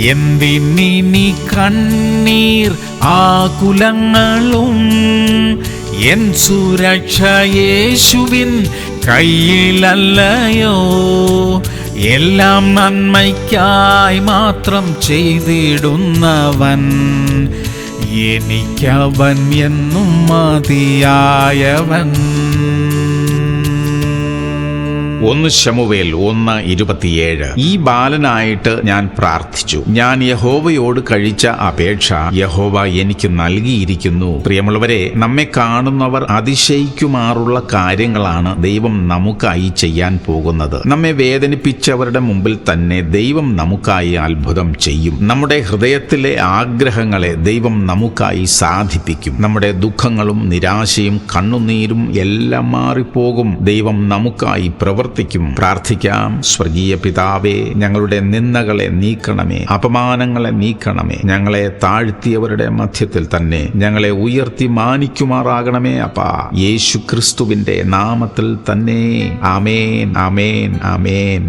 എന്തിനി കണ്ണീർ ആകുലങ്ങളും, എൻ സുരക്ഷ യേശുവിൻ കയ്യിലല്ലയോ. എല്ലാം നന്മയ്ക്കായി മാത്രം ചെയ്തിടുന്നവൻ, എനിക്കവൻ എന്നും മതിയായവൻ. 1 ശമൂവേൽ 1:27. ഈ ബാലനായിട്ട് ഞാൻ പ്രാർത്ഥിച്ചു. ഞാൻ യഹോവയോട് കഴിച്ച അപേക്ഷ യഹോവ എനിക്ക് നൽകിയിരിക്കുന്നു. പ്രിയമുള്ളവരെ, നമ്മെ കാണുന്നവർ അതിശയിക്കുമാറുള്ള കാര്യങ്ങളാണ് ദൈവം നമുക്കായി ചെയ്യാൻ പോകുന്നത്. നമ്മെ വേദനിപ്പിച്ചവരുടെ മുമ്പിൽ തന്നെ ദൈവം നമുക്കായി അത്ഭുതം ചെയ്യും. നമ്മുടെ ഹൃദയത്തിലെ ആഗ്രഹങ്ങളെ ദൈവം നമുക്കായി സാധിപ്പിക്കും. നമ്മുടെ ദുഃഖങ്ങളും നിരാശയും കണ്ണുനീരും എല്ലാം മാറിപ്പോകും. ദൈവം നമുക്കായി പ്രാർത്ഥിക്കാം. സ്വർഗീയ പിതാവേ, ഞങ്ങളുടെ നിന്ദകളെ നീക്കണമേ, അപമാനങ്ങളെ നീക്കണമേ. ഞങ്ങളെ താഴ്ത്തിയവരുടെ മധ്യത്തിൽ തന്നെ ഞങ്ങളെ ഉയർത്തി മാനിക്കുമാറാകണമേ അപ്പാ. യേശു ക്രിസ്തുവിന്റെ നാമത്തിൽ തന്നെ. ആമേൻ, ആമേൻ, ആമേൻ.